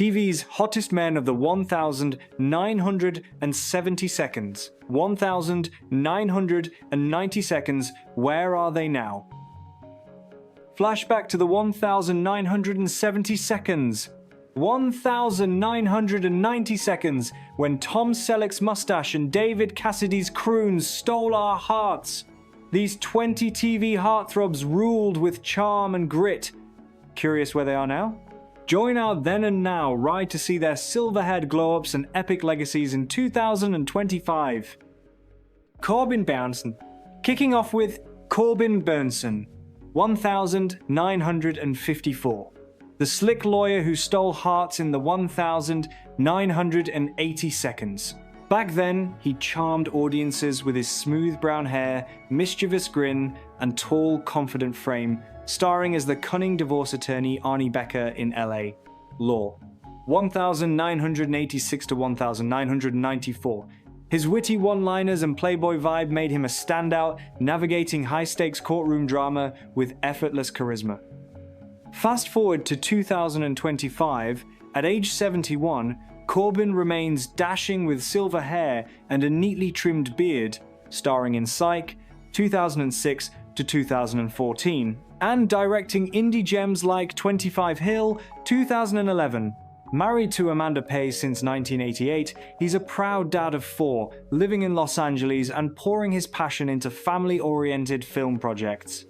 TV's hottest men of the 1,970 seconds. 1,990 seconds, where are they now? Flashback to the 1,970 seconds. 1,990 seconds, when Tom Selleck's mustache and David Cassidy's croons stole our hearts. These 20 TV heartthrobs ruled with charm and grit. Curious where they are now? Join our then and now ride to see their silver-haired glow-ups and epic legacies in 2025. Corbin Bernsen. Kicking off with Corbin Bernsen, 1,954. The slick lawyer who stole hearts in the 1,980 seconds. Back then, he charmed audiences with his smooth brown hair, mischievous grin, and tall, confident frame, starring as the cunning divorce attorney Arnie Becker in LA. Law. 1,986 to 1,994. His witty one-liners and playboy vibe made him a standout, navigating high-stakes courtroom drama with effortless charisma. Fast forward to 2025, at age 71, Corbin remains dashing with silver hair and a neatly trimmed beard, starring in Psych, 2006 to 2014, and directing indie gems like 25 Hill, 2011. Married to Amanda Pays since 1988, he's a proud dad of 4, living in Los Angeles and pouring his passion into family-oriented film projects.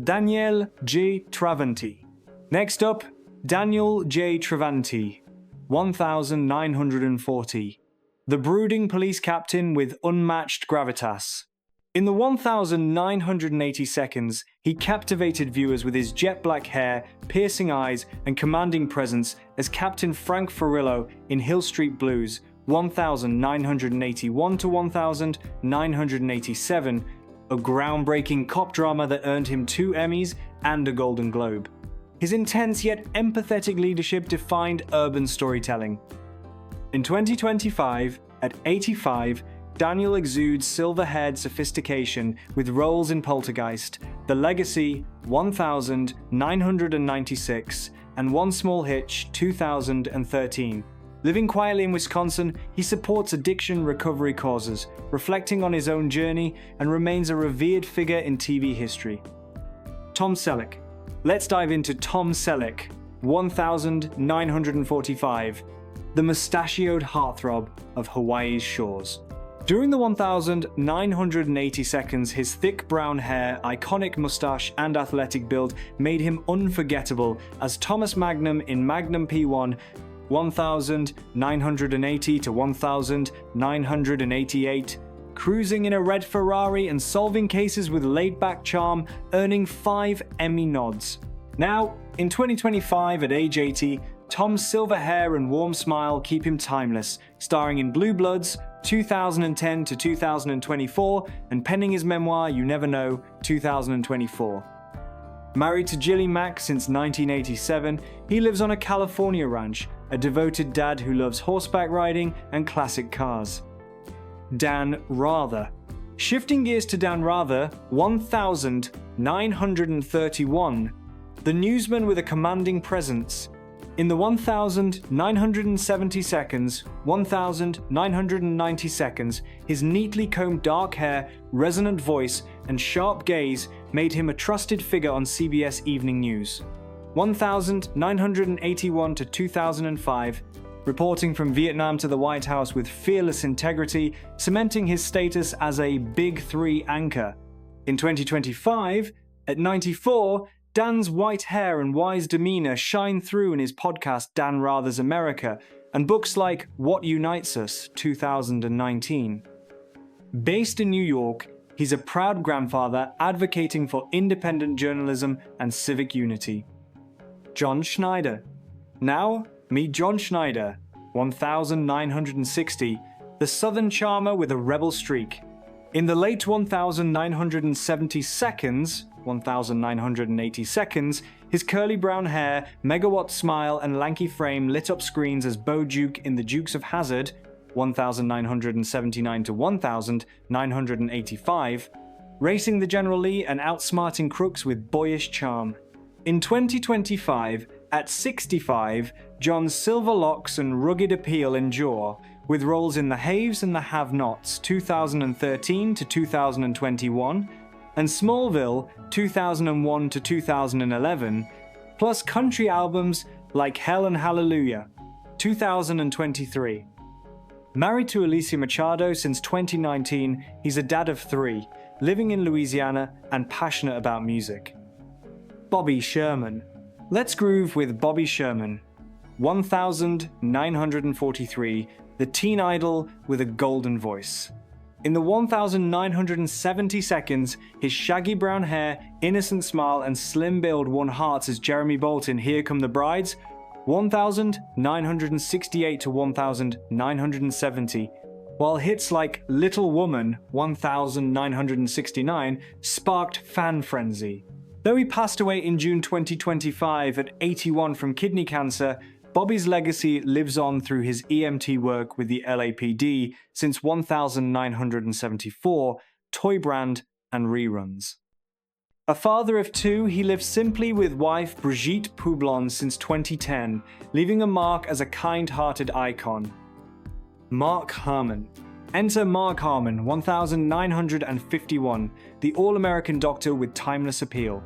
Daniel J. Travanti. Next up, Daniel J. Travanti, 1,940. The brooding police captain with unmatched gravitas. In the 1,980 seconds, he captivated viewers with his jet black hair, piercing eyes, and commanding presence as Captain Frank Furillo in Hill Street Blues, 1,981 to 1,987, a groundbreaking cop drama that earned him 2 Emmys and a Golden Globe. His intense yet empathetic leadership defined urban storytelling. In 2025, at 85, Daniel exudes silver-haired sophistication with roles in Poltergeist, The Legacy, 1,996, and One Small Hitch, 2013. Living quietly in Wisconsin, he supports addiction recovery causes, reflecting on his own journey, and remains a revered figure in TV history. Tom Selleck. Let's dive into Tom Selleck, 1,945, the mustachioed heartthrob of Hawaii's shores. During the 1,980 seconds, his thick brown hair, iconic mustache, and athletic build made him unforgettable as Thomas Magnum in Magnum P1, 1,980 to 1,988, cruising in a red Ferrari and solving cases with laid-back charm, earning 5 Emmy nods. Now, in 2025 at age 80, Tom's silver hair and warm smile keep him timeless, starring in Blue Bloods, 2010 to 2024, and penning his memoir You Never Know, 2024. Married to Jilly Mack since 1987, he lives on a California ranch, a devoted dad who loves horseback riding and classic cars. Dan Rather. Shifting gears to Dan Rather, 1,931. The newsman with a commanding presence. In the 1,970 seconds, 1,990 seconds, his neatly combed dark hair, resonant voice, and sharp gaze made him a trusted figure on CBS Evening News. 1,981 to 2005, reporting from Vietnam to the White House with fearless integrity, cementing his status as a Big Three anchor. In 2025, at 94, Dan's white hair and wise demeanor shine through in his podcast Dan Rather's America, and books like What Unites Us, 2019. Based in New York, he's a proud grandfather advocating for independent journalism and civic unity. John Schneider. Now, meet John Schneider, 1,960, the Southern charmer with a rebel streak. In the late 1,970 seconds, 1,980 seconds, his curly brown hair, megawatt smile, and lanky frame lit up screens as Bo Duke in The Dukes of Hazzard, 1,979 to 1,985, racing the General Lee and outsmarting crooks with boyish charm. In 2025, at 65, John's silver locks and rugged appeal endure, with roles in The Haves and the Have-Nots 2013 to 2021, and Smallville 2001 to 2011, plus country albums like Hell and Hallelujah 2023. Married to Alicia Machado since 2019, he's a dad of 3, living in Louisiana and passionate about music. Bobby Sherman. Let's groove with Bobby Sherman. 1943, the teen idol with a golden voice. In the 1970 seconds, his shaggy brown hair, innocent smile, and slim build won hearts as Jeremy Bolt in Here Come the Brides. 1968 to 1970, while hits like Little Woman 1969 sparked fan frenzy. Though he passed away in June 2025 at 81 from kidney cancer, Bobby's legacy lives on through his EMT work with the LAPD since 1974, Toy Brand, and reruns. A father of 2, he lives simply with wife Brigitte Poublon since 2010, leaving a mark as a kind-hearted icon. Mark Harmon. Enter Mark Harmon, 1951, the all-American doctor with timeless appeal.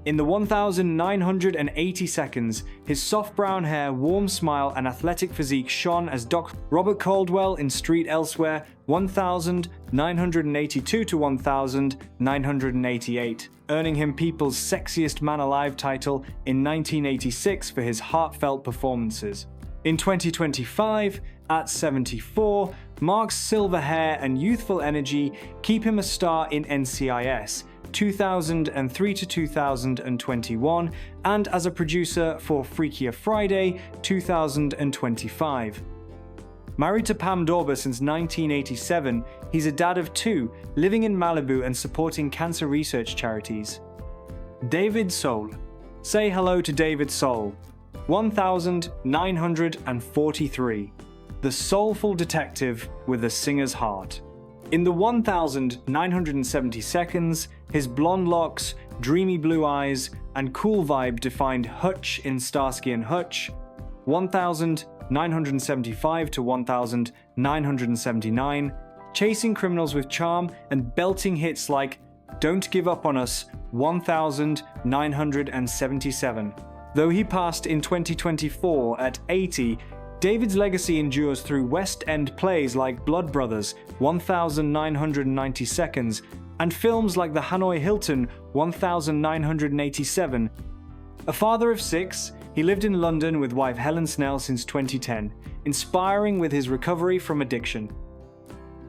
In the 1980 seconds, his soft brown hair, warm smile, and athletic physique shone as Doc Robert Caldwell in Street Elsewhere 1982 to 1988, earning him People's Sexiest Man Alive title in 1986 for his heartfelt performances. In 2025, at 74, Mark's silver hair and youthful energy keep him a star in NCIS 2003 to 2021, and as a producer for Freakier Friday 2025. Married to Pam Dawber since 1987, he's a dad of 2, living in Malibu and supporting cancer research charities. David Soul. Say hello to David Soul. 1943. The soulful detective with a singer's heart. In the 1970 seconds, his blonde locks, dreamy blue eyes, and cool vibe defined Hutch in Starsky and Hutch. 1975 to 1979, chasing criminals with charm and belting hits like Don't Give Up on Us 1977. Though he passed in 2024 at 80, David's legacy endures through West End plays like Blood Brothers 1990 seconds and films like The Hanoi Hilton 1987. A father of 6, he lived in London with wife Helen Snell since 2010, inspiring with his recovery from addiction.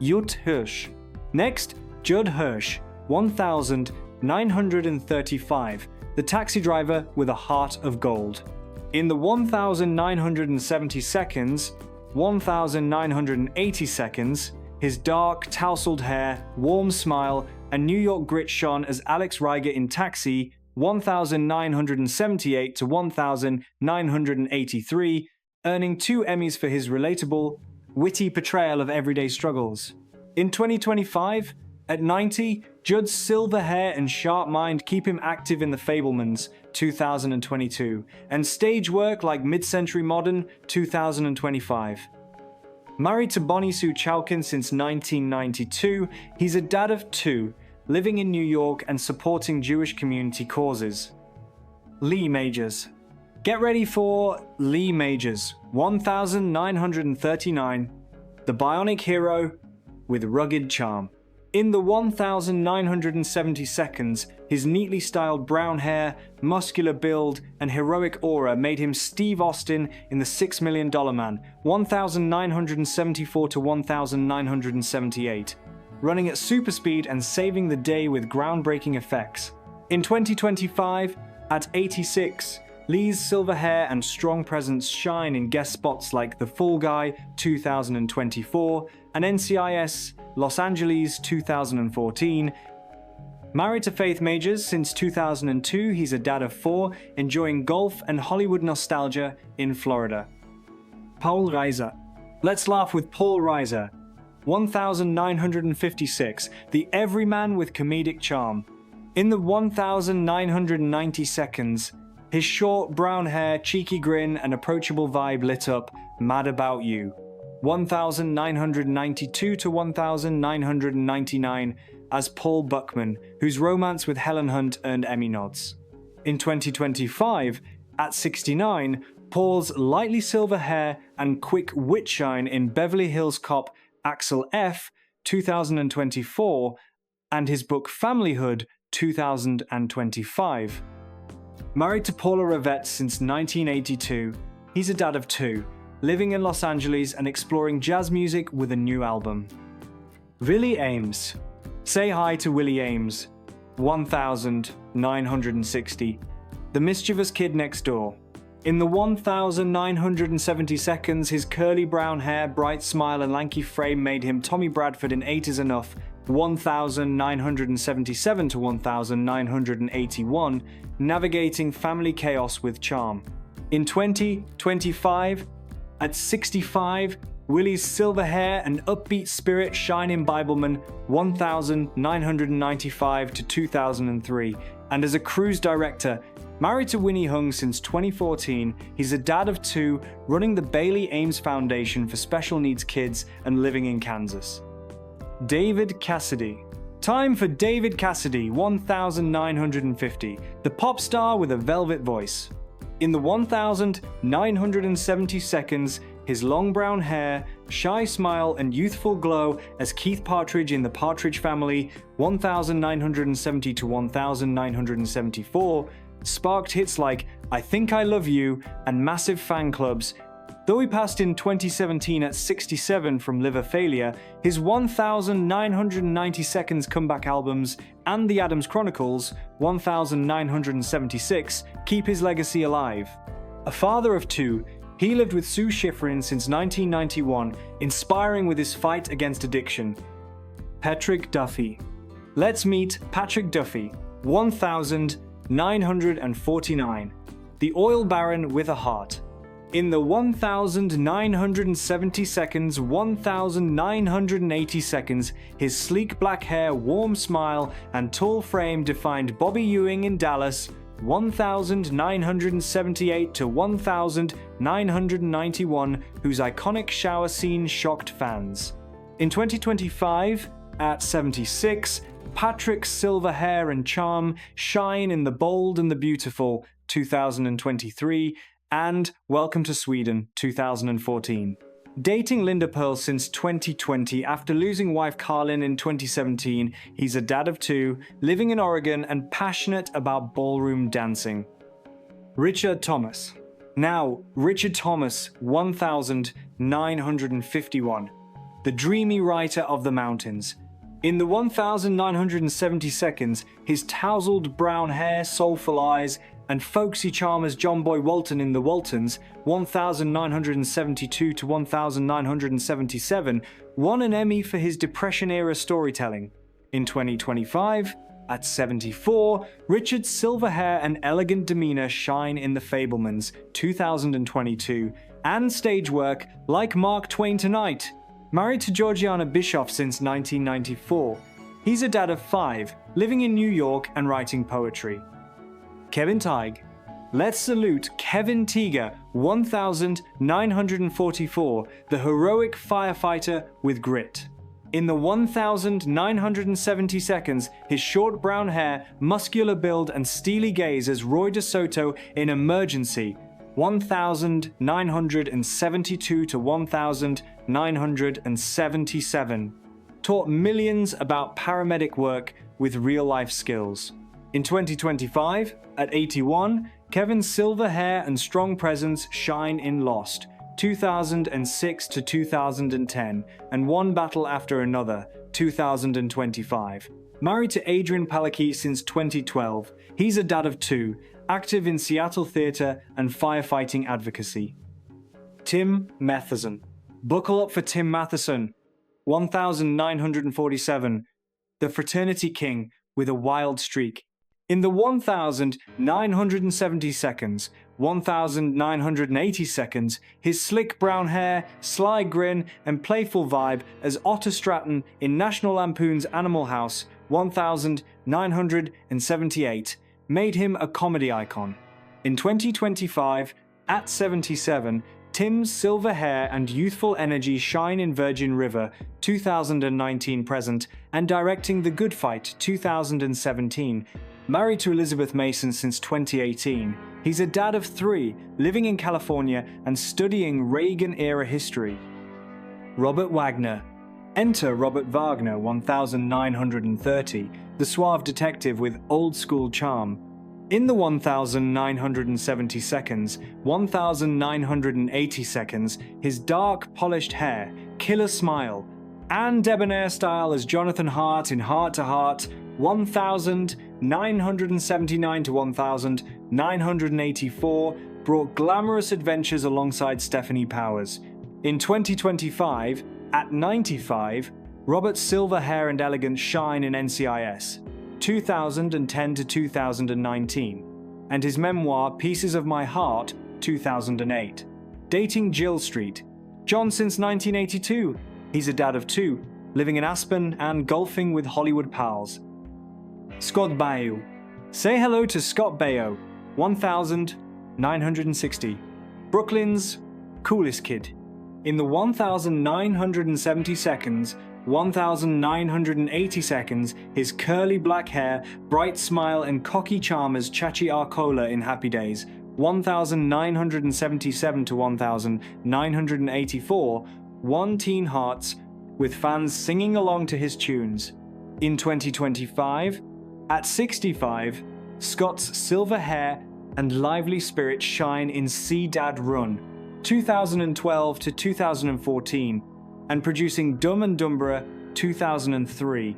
Judd Hirsch. Next, Judd Hirsch, 1935, the taxi driver with a heart of gold. In the 1970 seconds, 1980 seconds, his dark, tousled hair, warm smile, and New York grit shone as Alex Riger in Taxi 1978 to 1983, earning 2 Emmys for his relatable, witty portrayal of everyday struggles. In 2025, at 90, Judd's silver hair and sharp mind keep him active in The Fabelmans 2022, and stage work like Mid-Century Modern 2025. Married to Bonnie Sue Chalkin since 1992, he's a dad of 2, living in New York and supporting Jewish community causes. Lee Majors. Get ready for Lee Majors, 1939, the bionic hero with rugged charm. In the 1970 seconds, his neatly styled brown hair, muscular build, and heroic aura made him Steve Austin in The $6 Million Man, 1974 to 1978, running at super speed and saving the day with groundbreaking effects. In 2025, at 86, Lee's silver hair and strong presence shine in guest spots like The Fall Guy 2024 and NCIS Los Angeles 2014. Married to Faith Majors since 2002, he's a dad of 4, enjoying golf and Hollywood nostalgia in Florida. Paul Reiser. Let's laugh with Paul Reiser. 1956, the everyman with comedic charm. In the 1990 seconds, His short brown hair, cheeky grin, and approachable vibe lit up Mad About You, 1992 to 1999, as Paul Buckman, whose romance with Helen Hunt earned Emmy nods. In 2025, at 69, Paul's lightly silver hair and quick wit shine in Beverly Hills Cop Axel F. 2024, and his book Familyhood 2025. Married to Paula Rivette since 1982, he's a dad of two, living in Los Angeles and exploring jazz music with a new album. Willie Ames. Say hi to Willie Ames, 1960, the mischievous kid next door. In the 1970 seconds, his curly brown hair, bright smile, and lanky frame made him Tommy Bradford in 8 is Enough, 1977 to 1981, navigating family chaos with charm. In 2025, at 65, Willie's silver hair and upbeat spirit shine in Bibleman 1995 to 2003, and as a cruise director, married to Winnie Hung since 2014, he's a dad of two, running the Bailey Ames Foundation for Special Needs Kids and living in Kansas. David Cassidy. Time for David Cassidy, 1950, the pop star with a velvet voice. In the 1970 seconds, his long brown hair, shy smile, and youthful glow as Keith Partridge in The Partridge Family, 1970 to 1974, sparked hits like I Think I Love You and massive fan clubs. Though he passed in 2017 at 67 from liver failure, his 1990 seconds comeback albums and The Addams Chronicles, 1976, keep his legacy alive. A father of two, he lived with Sue Schifrin since 1991, inspiring with his fight against addiction. Patrick Duffy. Let's meet Patrick Duffy, 1949, the oil baron with a heart. In the 1970 seconds, 1980 seconds, his sleek black hair, warm smile, and tall frame defined Bobby Ewing in Dallas, 1978 to 1991, whose iconic shower scene shocked fans. In 2025, at 76, Patrick's silver hair and charm shine in The Bold and the Beautiful, 2023, and Welcome to Sweden, 2014. Dating Linda Pearl since 2020 after losing wife Carlin in 2017, he's a dad of two, living in Oregon and passionate about ballroom dancing. Richard Thomas. Now, Richard Thomas, 1951, the dreamy writer of the mountains. In the 1970 seconds, his tousled brown hair, soulful eyes, and folksy charm as John Boy Walton in The Waltons, 1972 to 1977, won an Emmy for his Depression-era storytelling. In 2025, at 74, Richard's silver hair and elegant demeanor shine in The Fabelmans, 2022, and stage work like Mark Twain Tonight. Married to Georgiana Bischoff since 1994, he's a dad of 5, living in New York and writing poetry. Kevin Teige. Let's salute Kevin Teague, 1944, the heroic firefighter with grit. In the 1970 seconds, his short brown hair, muscular build, and steely gaze as Roy DeSoto in Emergency, 1972 to 1977, taught millions about paramedic work with real-life skills. In 2025, at 81, Kevin's silver hair and strong presence shine in Lost, 2006 to 2010, and One Battle After Another, 2025. Married to Adrian Palicki since 2012, he's a dad of 2, active in Seattle theater and firefighting advocacy. Tim Matheson. Buckle up for Tim Matheson, 1947, the fraternity king with a wild streak. In the 1970 seconds, 1980 seconds, his slick brown hair, sly grin, and playful vibe as Otter Stratton in National Lampoon's Animal House, 1978, made him a comedy icon. In 2025, at 77, Tim's silver hair and youthful energy shine in Virgin River 2019 present and directing The Good Fight 2017. Married to Elizabeth Mason since 2018, he's a dad of 3, living in California and studying Reagan-era history. Robert Wagner. Enter Robert Wagner, 1930, the suave detective with old-school charm. In the 1970 seconds, 1980 seconds, his dark, polished hair, killer smile, and debonair style as Jonathan Hart in Heart to Heart, 1979 to 1984, brought glamorous adventures alongside Stephanie Powers. In 2025, at 95, Robert's silver hair and elegance shine in NCIS, 2010 to 2019, and his memoir Pieces of My Heart, 2008. Dating Jill Street. John since 1982. He's a dad of 2, living in Aspen and golfing with Hollywood pals. Scott Baio. Say hello to Scott Baio, 1960. Brooklyn's coolest kid. In the 1970 seconds, 1980 seconds, his curly black hair, bright smile and cocky charm as Chachi Arcola in Happy Days, 1977 to 1984, won teen hearts, with fans singing along to his tunes. In 2025, at 65, Scott's silver hair and lively spirit shine in See Dad Run, 2012 to 2014, and producing Dumb and Dumberer 2003.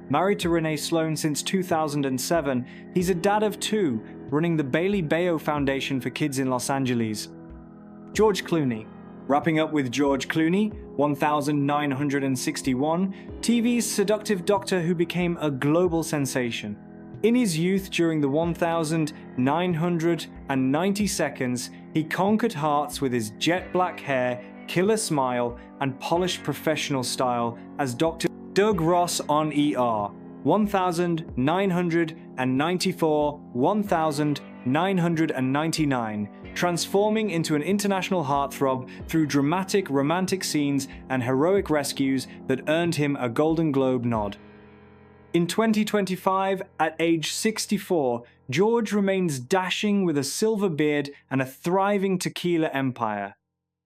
Married to Renee Sloan since 2007, he's a dad of 2, running the Bailey Bayo Foundation for Kids in Los Angeles. George Clooney. Wrapping up with George Clooney, 1961, TV's seductive doctor who became a global sensation. In his youth, during the 1990 seconds, he conquered hearts with his jet black hair, killer smile, and polished professional style as Dr. Doug Ross on ER, 1994, 1999, transforming into an international heartthrob through dramatic romantic scenes and heroic rescues that earned him a Golden Globe nod. In 2025, at age 64, George remains dashing with a silver beard and a thriving tequila empire.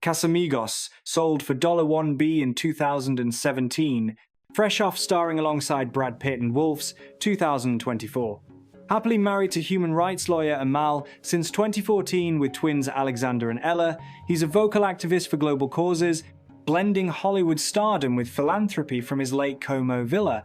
Casamigos sold for $1B in 2017, fresh off starring alongside Brad Pitt and Wolves, 2024. Happily married to human rights lawyer Amal since 2014 with twins Alexander and Ella, he's a vocal activist for global causes, blending Hollywood stardom with philanthropy from his Lake Como villa,